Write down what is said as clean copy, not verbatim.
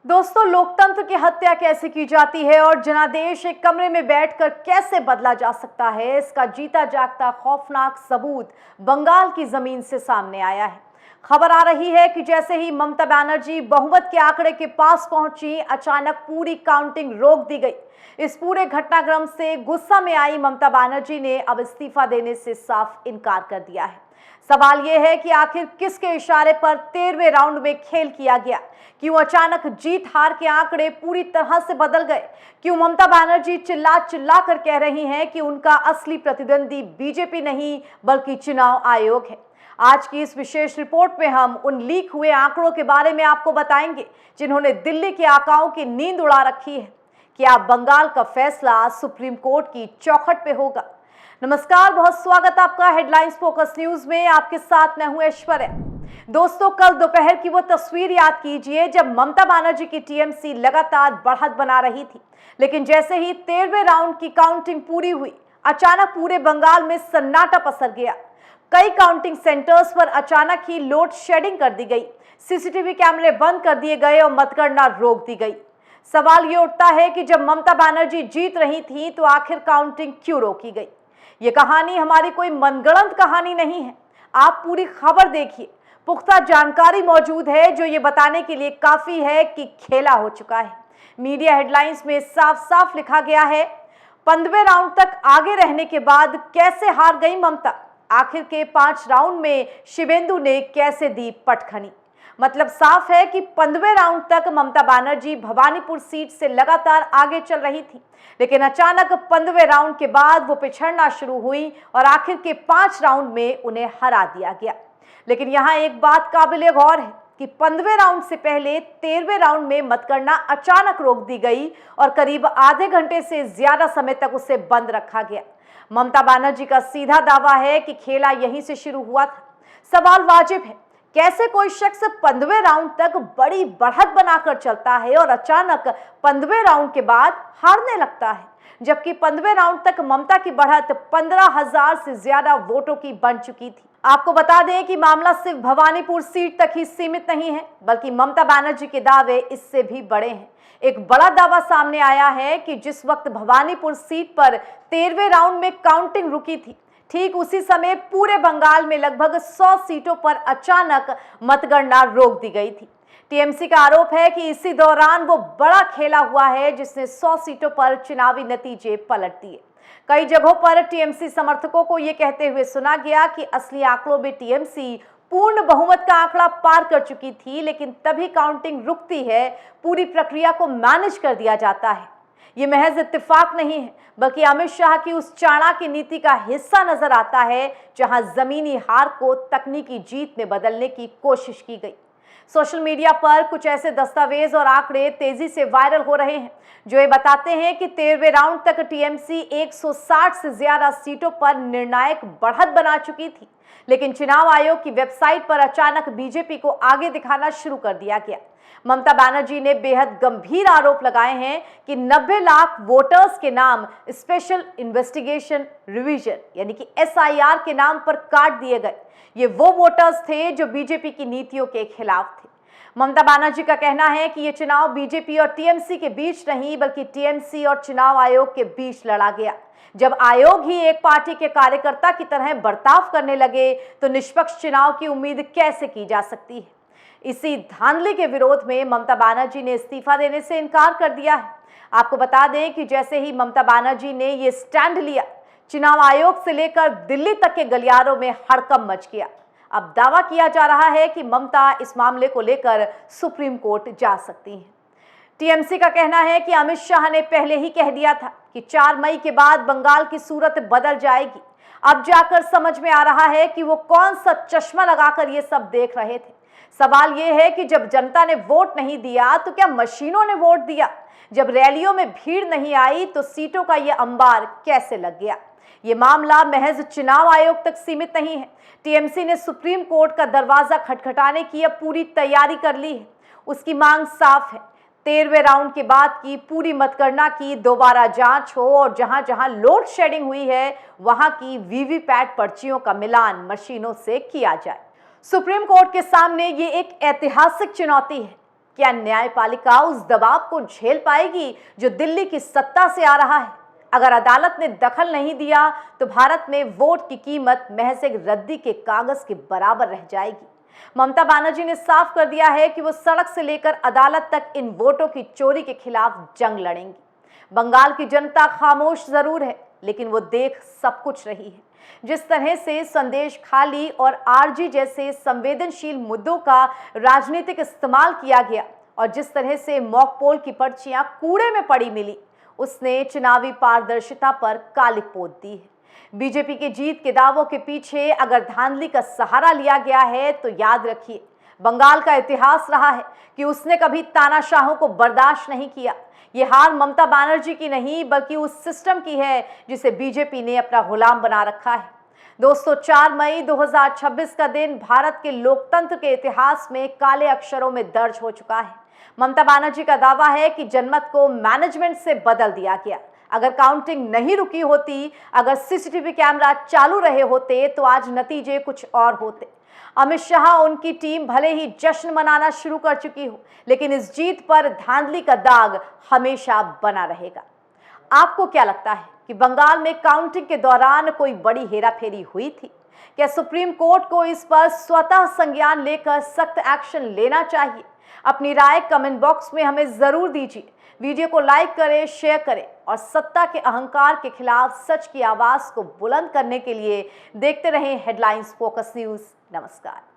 दोस्तों, लोकतंत्र की हत्या कैसे की जाती है और जनादेश एक कमरे में बैठकर कैसे बदला जा सकता है, इसका जीता जागता खौफनाक सबूत बंगाल की जमीन से सामने आया है। खबर आ रही है कि जैसे ही ममता बनर्जी बहुमत के आंकड़े के पास पहुंची, अचानक पूरी काउंटिंग रोक दी गई। इस पूरे घटनाक्रम से गुस्सा में आई ममता बनर्जी ने अब इस्तीफा देने से साफ इनकार कर दिया है। सवाल यह है कि आखिर किसके इशारे पर 13वें राउंड में खेल किया गया? क्यों अचानक जीत हार के आंकड़े पूरी तरह से बदल गए? क्यों ममता बनर्जी चिल्ला चिल्ला कर कह रही हैं कि उनका असली प्रतिद्वंदी बीजेपी नहीं बल्कि चुनाव आयोग है? आज की इस विशेष रिपोर्ट में हम उन लीक हुए आंकड़ों के बारे में आपको बताएंगे जिन्होंने दिल्ली के आकाओं की नींद उड़ा रखी है। क्या बंगाल का फैसला सुप्रीम कोर्ट की चौखट पे होगा? नमस्कार, बहुत स्वागत आपका हेडलाइंस फोकस न्यूज में। आपके साथ मैं हूं ऐश्वर्या। दोस्तों, कल दोपहर की वो तस्वीर याद कीजिए जब ममता बनर्जी की टीएमसी लगातार बढ़त बना रही थी, लेकिन जैसे ही 13वें राउंड की काउंटिंग पूरी हुई, अचानक पूरे बंगाल में सन्नाटा पसर गया। कई काउंटिंग सेंटर्स पर अचानक ही लोड शेडिंग कर दी गई, सीसीटीवी कैमरे बंद कर दिए गए और मतगणना रोक दी गई। सवाल ये उठता है कि जब ममता बनर्जी जीत रही थी तो आखिर काउंटिंग क्यों रोकी गई? ये कहानी हमारी कोई मनगढ़ंत कहानी नहीं है। आप पूरी खबर देखिए, पुख्ता जानकारी मौजूद है जो ये बताने के लिए काफी है कि खेला हो चुका है। मीडिया हेडलाइंस में साफ साफ लिखा गया है, 15वें राउंड तक आगे रहने के बाद कैसे हार गई ममता? आखिर के 5 राउंड में शिवेंदु ने कैसे दी पटखनी? मतलब साफ है कि 15वें राउंड तक ममता बनर्जी भवानीपुर सीट से लगातार आगे चल रही थी, लेकिन अचानक 15वें राउंड के बाद वो पिछड़ना शुरू हुई और आखिर के 5 राउंड में उन्हें हरा दिया गया। लेकिन यहाँ एक बात काबिले गौर है कि 15वें राउंड से पहले 13वें राउंड में मतगणना अचानक रोक दी गई और करीब आधे घंटे से ज्यादा समय तक उसे बंद रखा गया। ममता बनर्जी का सीधा दावा है कि खेला यहीं से शुरू हुआ था। सवाल वाजिब है, कैसे कोई शख्स 15वें राउंड तक बड़ी बढ़त बनाकर चलता है और अचानक 15वें राउंड के बाद हारने लगता है, जबकि 15वें राउंड तक ममता की बढ़त 15,000 से ज्यादा वोटों की बन चुकी थी। आपको बता दें कि मामला सिर्फ भवानीपुर सीट तक ही सीमित नहीं है, बल्कि ममता बनर्जी के दावे इससे भी बड़े हैं। एक बड़ा दावा सामने आया है कि जिस वक्त भवानीपुर सीट पर 13वें राउंड में काउंटिंग रुकी थी, ठीक उसी समय पूरे बंगाल में लगभग 100 सीटों पर अचानक मतगणना रोक दी गई थी। टीएमसी का आरोप है कि इसी दौरान वो बड़ा खेला हुआ है जिसने 100 सीटों पर चुनावी नतीजे पलट दिए। कई जगहों पर टीएमसी समर्थकों को ये कहते हुए सुना गया कि असली आंकड़ों में टीएमसी पूर्ण बहुमत का आंकड़ा पार कर चुकी थी, लेकिन तभी काउंटिंग रुकती है, पूरी प्रक्रिया को मैनेज कर दिया जाता है। ये महज इत्तेफाक नहीं है, बल्कि अमित शाह की उस चाणक्य नीति का हिस्सा नजर आता है जहां जमीनी हार को तकनीकी जीत में बदलने की कोशिश की गई। सोशल मीडिया पर कुछ ऐसे दस्तावेज और आंकड़े तेजी से वायरल हो रहे हैं जो ये बताते हैं कि 13वें राउंड तक टीएमसी 160 से ज्यादा सीटों पर निर्णायक बढ़त बना चुकी थी, लेकिन चुनाव आयोग की वेबसाइट पर अचानक बीजेपी को आगे दिखाना शुरू कर दिया गया। ममता बनर्जी ने बेहद गंभीर आरोप लगाए हैं कि 90 लाख वोटर्स के नाम स्पेशल इन्वेस्टिगेशन रिवीजन यानी कि एसआईआर के नाम पर काट दिए गए। ये वो वोटर्स थे जो बीजेपी की नीतियों के खिलाफ थे। ममता बनर्जी का कहना है कि ये चुनाव बीजेपी और टीएमसी के बीच नहीं, बल्कि टीएमसी और चुनाव आयोग के बीच लड़ा गया। जब आयोग ही एक पार्टी के कार्यकर्ता की तरह बर्ताव करने लगे तो निष्पक्ष चुनाव की उम्मीद कैसे की जा सकती है? इसी धांधली के विरोध में ममता बनर्जी ने इस्तीफा देने से इनकार कर दिया है। आपको बता दें कि जैसे ही ममता बनर्जी ने ये स्टैंड लिया, चुनाव आयोग से लेकर दिल्ली तक के गलियारों में हड़कंप मच गया। अब दावा किया जा रहा है कि ममता इस मामले को लेकर सुप्रीम कोर्ट जा सकती हैं। टीएमसी का कहना है कि अमित शाह ने पहले ही कह दिया था कि 4 मई के बाद बंगाल की सूरत बदल जाएगी। अब जाकर समझ में आ रहा है कि वो कौन सा चश्मा लगाकर ये सब देख रहे थे। सवाल ये है कि जब जनता ने वोट नहीं दिया तो क्या मशीनों ने वोट दिया? जब रैलियों में भीड़ नहीं आई तो सीटों का ये अंबार कैसे लग गया? ये मामला महज चुनाव आयोग तक सीमित नहीं है। टीएमसी ने सुप्रीम कोर्ट का दरवाजा खटखटाने की अब पूरी तैयारी कर ली है। उसकी मांग साफ है, 13वें राउंड के बाद की पूरी मतगणना की दोबारा जांच हो और जहां जहां लोड शेडिंग हुई है वहां की वीवीपैट पर्चियों का मिलान मशीनों से किया जाए। सुप्रीम कोर्ट के सामने ये एक ऐतिहासिक चुनौती है। क्या न्यायपालिका उस दबाव को झेल पाएगी जो दिल्ली की सत्ता से आ रहा है? अगर अदालत ने दखल नहीं दिया तो भारत में वोट की कीमत महज एक रद्दी के कागज के बराबर रह जाएगी। ममता बनर्जी ने साफ कर दिया है कि वो सड़क से लेकर अदालत तक इन वोटों की चोरी के खिलाफ जंग लड़ेंगी। बंगाल की जनता खामोश जरूर है, लेकिन वो देख सब कुछ रही है। जिस तरह से संदेश खाली और आरजी जैसे संवेदनशील मुद्दों का राजनीतिक इस्तेमाल किया गया और जिस तरह से मॉक पोल की पर्चियां कूड़े में पड़ी मिली, उसने चुनावी पारदर्शिता पर काली पोत दी है। बीजेपी के जीत के दावों के पीछे अगर धांधली का सहारा लिया गया है तो याद रखिए, बंगाल का इतिहास रहा है कि उसने कभी तानाशाहों को बर्दाश्त नहीं किया। ये हार ममता बनर्जी की नहीं बल्कि उस सिस्टम की है जिसे बीजेपी ने अपना गुलाम बना रखा है। दोस्तों, 4 मई 2026 का दिन भारत के लोकतंत्र के इतिहास में काले अक्षरों में दर्ज हो चुका है। ममता बनर्जी का दावा है कि जनमत को मैनेजमेंट से बदल दिया गया। अगर काउंटिंग नहीं रुकी होती, अगर सीसीटीवी कैमरा चालू रहे होते तो आज नतीजे कुछ और होते। अमित शाह और उनकी टीम भले ही जश्न मनाना शुरू कर चुकी हो, लेकिन इस जीत पर धांधली का दाग हमेशा बना रहेगा। आपको क्या लगता है कि बंगाल में काउंटिंग के दौरान कोई बड़ी हेराफेरी हुई थी? क्या सुप्रीम कोर्ट को इस पर स्वतः संज्ञान लेकर सख्त एक्शन लेना चाहिए? अपनी राय कमेंट बॉक्स में हमें जरूर दीजिए। वीडियो को लाइक करें, शेयर करें और सत्ता के अहंकार के खिलाफ सच की आवाज को बुलंद करने के लिए देखते रहें हेडलाइंस फोकस न्यूज। नमस्कार।